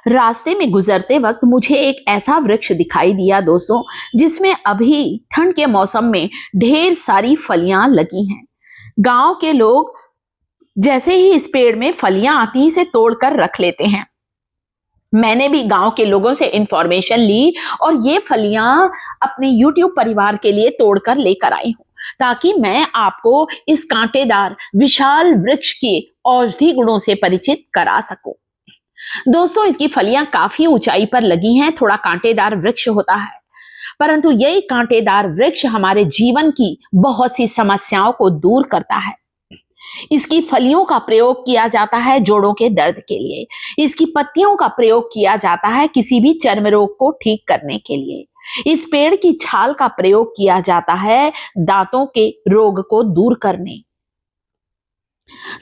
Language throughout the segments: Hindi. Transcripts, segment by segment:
रास्ते में गुजरते वक्त मुझे एक ऐसा वृक्ष दिखाई दिया दोस्तों, जिसमें अभी ठंड के मौसम में ढेर सारी फलियां लगी हैं। गांव के लोग जैसे ही इस पेड़ में फलियां आती हैं, इसे तोड़कर रख लेते हैं। मैंने भी गांव के लोगों से इंफॉर्मेशन ली और ये फलियां अपने YouTube परिवार के लिए तोड़कर लेकर आई हूं, ताकि मैं आपको इस कांटेदार विशाल वृक्ष के औषधि गुणों से परिचित करा सकूं। दोस्तों, इसकी फलियां काफी ऊंचाई पर लगी हैं, थोड़ा कांटेदार वृक्ष होता है, परंतु यही कांटेदार वृक्ष हमारे जीवन की बहुत सी समस्याओं को दूर करता है। इसकी फलियों का प्रयोग किया जाता है जोड़ों के दर्द के लिए। इसकी पत्तियों का प्रयोग किया जाता है किसी भी चर्म रोग को ठीक करने के लिए। इस पेड़ की छाल का प्रयोग किया जाता है दांतों के रोग को दूर करने।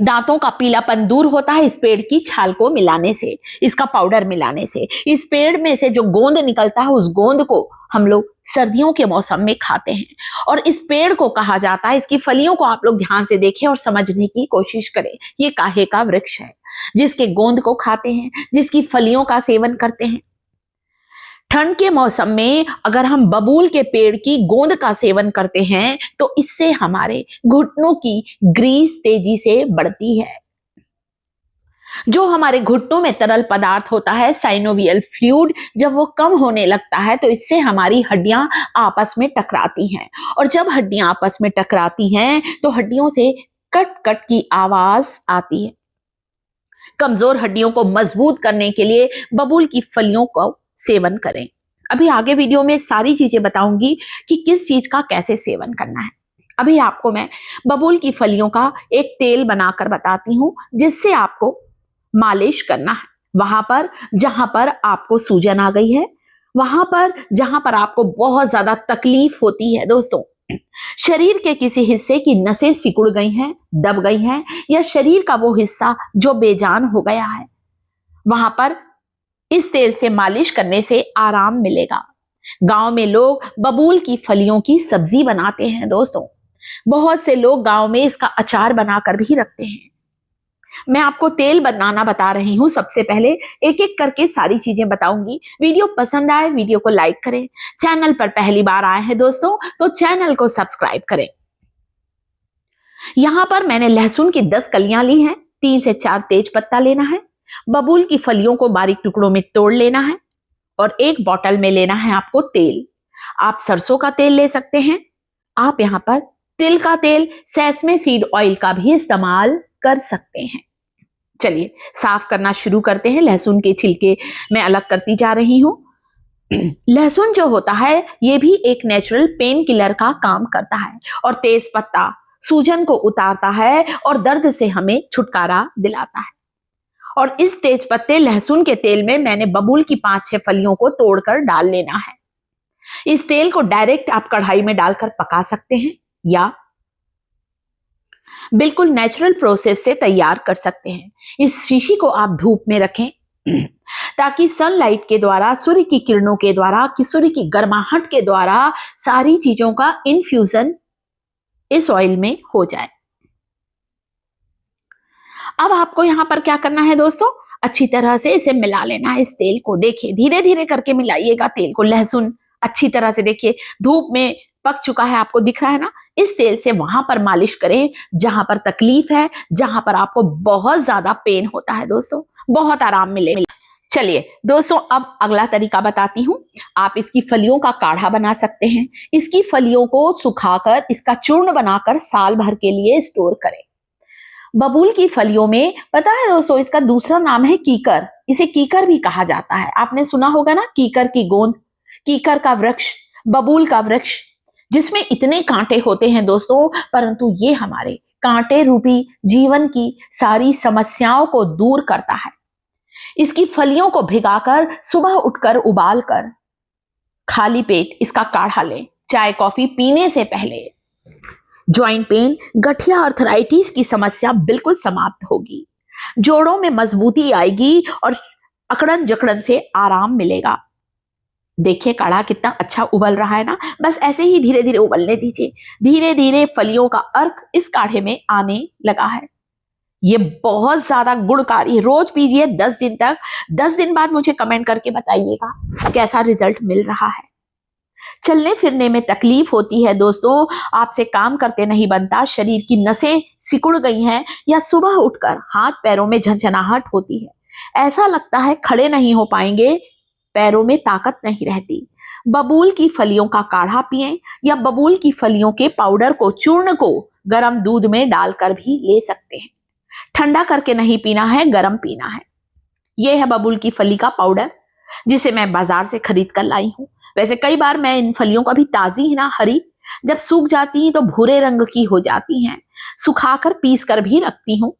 दांतों का पीलापन दूर होता है इस पेड़ की छाल को मिलाने से, इसका पाउडर मिलाने से। इस पेड़ में से जो गोंद निकलता है, उस गोंद को हम लोग सर्दियों के मौसम में खाते हैं। और इस पेड़ को कहा जाता है, इसकी फलियों को आप लोग ध्यान से देखें और समझने की कोशिश करें। ये काहे का वृक्ष है, जिसके गोंद को खाते हैं, जिसकी फलियों का सेवन करते हैं। ठंड के मौसम में अगर हम बबूल के पेड़ की गोंद का सेवन करते हैं तो इससे हमारे घुटनों की ग्रीस तेजी से बढ़ती है। जो हमारे घुटनों में तरल पदार्थ होता है, साइनोवियल फ्लूइड, जब वो कम होने लगता है तो इससे हमारी हड्डियां आपस में टकराती हैं। और जब हड्डियां आपस में टकराती हैं तो हड्डियों से कट कट की आवाज आती है। कमजोर हड्डियों को मजबूत करने के लिए बबूल की फलियों का सेवन करें। अभी आगे वीडियो में सारी चीजें बताऊंगी कि किस चीज का कैसे सेवन करना है। अभी आपको मैं बबूल की फलियों का एक तेल बनाकर बताती हूं, जिससे आपको मालिश करना है वहां पर जहां पर आपको सूजन आ गई है, वहां पर जहां पर आपको बहुत ज्यादा तकलीफ होती है। दोस्तों, शरीर के किसी हिस्से की नसें सिकुड़ गई हैं, दब गई हैं, या शरीर का वो हिस्सा जो बेजान हो गया है, वहां पर इस तेल से मालिश करने से आराम मिलेगा। गांव में लोग बबूल की फलियों की सब्जी बनाते हैं। दोस्तों, बहुत से लोग गांव में इसका अचार बनाकर भी रखते हैं। मैं आपको तेल बनाना बता रही हूं। सबसे पहले एक एक करके सारी चीजें बताऊंगी। वीडियो पसंद आए वीडियो को लाइक करें। चैनल पर पहली बार आए हैं दोस्तों तो चैनल को सब्सक्राइब करें। यहां पर मैंने लहसुन की 10 कलियां ली हैं, 3 से 4 तेज पत्ता लेना है, बबूल की फलियों को बारीक टुकड़ों में तोड़ लेना है और एक बोतल में लेना है आपको तेल। आप सरसों का तेल ले सकते हैं, आप यहां पर तिल का तेल, सेसमे सीड ऑयल का भी इस्तेमाल कर सकते हैं। चलिए साफ करना शुरू करते हैं। लहसुन के छिलके मैं अलग करती जा रही हूं। लहसुन जो होता है ये भी एक नेचुरल पेन किलर का काम करता है और तेज पत्ता सूजन को उतारता है और दर्द से हमें छुटकारा दिलाता है। और इस तेज पत्ते लहसुन के तेल में मैंने बबूल की 5-6 फलियों को तोड़कर डाल लेना है। इस तेल को डायरेक्ट आप कढ़ाई में डालकर पका सकते हैं या बिल्कुल नेचुरल प्रोसेस से तैयार कर सकते हैं। इस शीशी को आप धूप में रखें ताकि सनलाइट के द्वारा, सूर्य की किरणों के द्वारा, सूर्य की गर्माहट के द्वारा सारी चीजों का इन्फ्यूजन इस ऑयल में हो जाए। अब आपको यहां पर क्या करना है दोस्तों, अच्छी तरह से इसे मिला लेना है। इस तेल को देखिए, धीरे धीरे करके मिलाइएगा तेल को। लहसुन अच्छी तरह से देखिए धूप में पक चुका है, आपको दिख रहा है ना। इस तेल से वहां पर मालिश करें जहां पर तकलीफ है, जहां पर आपको बहुत ज्यादा पेन होता है। दोस्तों, बहुत आराम मिलेगा। चलिए दोस्तों, अब अगला तरीका बताती हूं। आप इसकी फलियों का काढ़ा बना सकते हैं। इसकी फलियों को सुखाकर इसका चूर्ण बनाकर साल भर के लिए स्टोर करें। बबूल की फलियों में पता है दोस्तों, इसका दूसरा नाम है कीकर। इसे कीकर भी कहा जाता है। आपने सुना होगा ना, कीकर की गोंद, कीकर का वृक्ष, बबूल का वृक्ष, जिसमें इतने कांटे होते हैं दोस्तों, परंतु ये हमारे कांटे रूपी जीवन की सारी समस्याओं को दूर करता है। इसकी फलियों को भिगाकर सुबह उठकर उबालकर खाली पेट इसका काढ़ा लें। चाय कॉफी पीने से पहले जॉइंट पेन, गठिया, आर्थराइटिस की समस्या बिल्कुल समाप्त होगी। जोड़ों में मजबूती आएगी और अकड़न जकड़न से आराम मिलेगा। देखिए काढ़ा कितना अच्छा उबल रहा है ना। बस ऐसे ही धीरे धीरे उबलने दीजिए। धीरे धीरे फलियों का अर्क इस काढ़े में आने लगा है। ये बहुत ज्यादा गुणकारी है, रोज पीजिए 10 दिन तक। 10 दिन बाद मुझे कमेंट करके बताइएगा कैसा रिजल्ट मिल रहा है। चलने फिरने में तकलीफ होती है दोस्तों, आपसे काम करते नहीं बनता, शरीर की नसें सिकुड़ गई हैं, या सुबह उठकर हाथ पैरों में झंझनाहट होती है, ऐसा लगता है खड़े नहीं हो पाएंगे, पैरों में ताकत नहीं रहती, बबूल की फलियों का काढ़ा पिएं या बबूल की फलियों के पाउडर को, चूर्ण को गर्म दूध में डालकर भी ले सकते हैं। ठंडा करके नहीं पीना है, गर्म पीना है। यह है बबूल की फली का पाउडर, जिसे मैं बाजार से खरीद कर लाई हूं। वैसे कई बार मैं इन फलियों को, अभी ताजी है ना, हरी, जब सूख जाती हैं तो भूरे रंग की हो जाती हैं, सुखाकर पीस कर भी रखती हूँ,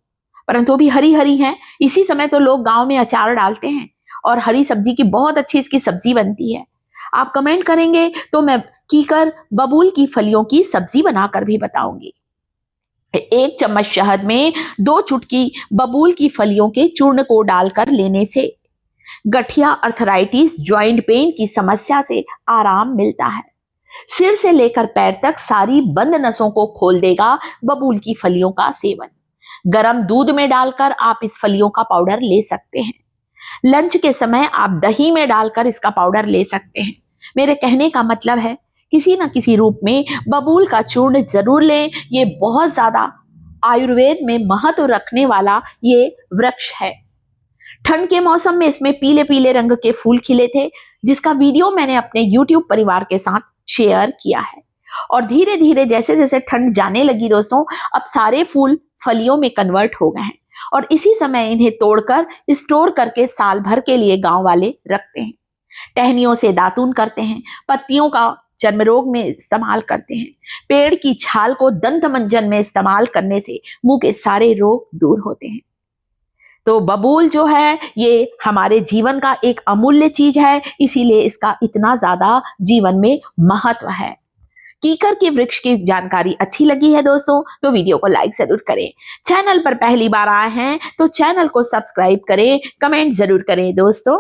परंतु अभी हरी हरी हैं। इसी समय तो लोग गांव में अचार डालते हैं और हरी सब्जी की बहुत अच्छी इसकी सब्जी बनती है। आप कमेंट करेंगे तो मैं कीकर बबूल की फलियों की सब्जी बनाकर भी बताऊंगी। 1 चम्मच शहद में 2 चुटकी बबूल की फलियों के चूर्ण को डालकर लेने से गठिया, अर्थराइटिस, जॉइंट पेन की समस्या से आराम मिलता है। सिर से लेकर पैर तक सारी बंद नसों को खोल देगा बबूल की फलियों का सेवन। गर्म दूध में डालकर आप इस फलियों का पाउडर ले सकते हैं। लंच के समय आप दही में डालकर इसका पाउडर ले सकते हैं। मेरे कहने का मतलब है, किसी न किसी रूप में बबूल का चूर्ण जरूर लें। ये बहुत ज्यादा आयुर्वेद में महत्व रखने वाला ये वृक्ष है। ठंड के मौसम में इसमें पीले पीले रंग के फूल खिले थे, जिसका वीडियो मैंने अपने YouTube परिवार के साथ शेयर किया है। और धीरे धीरे जैसे जैसे ठंड जाने लगी दोस्तों, अब सारे फूल फलियों में कन्वर्ट हो गए हैं और इसी समय इन्हें तोड़कर स्टोर करके साल भर के लिए गांव वाले रखते हैं। टहनियों से दातून करते हैं, पत्तियों का चर्म रोग में इस्तेमाल करते हैं, पेड़ की छाल को दंत मंजन में इस्तेमाल करने से मुंह के सारे रोग दूर होते हैं। तो बबूल जो है ये हमारे जीवन का एक अमूल्य चीज है, इसीलिए इसका इतना ज्यादा जीवन में महत्व है। कीकर के वृक्ष की जानकारी अच्छी लगी है दोस्तों तो वीडियो को लाइक जरूर करें। चैनल पर पहली बार आए हैं तो चैनल को सब्सक्राइब करें, कमेंट जरूर करें दोस्तों।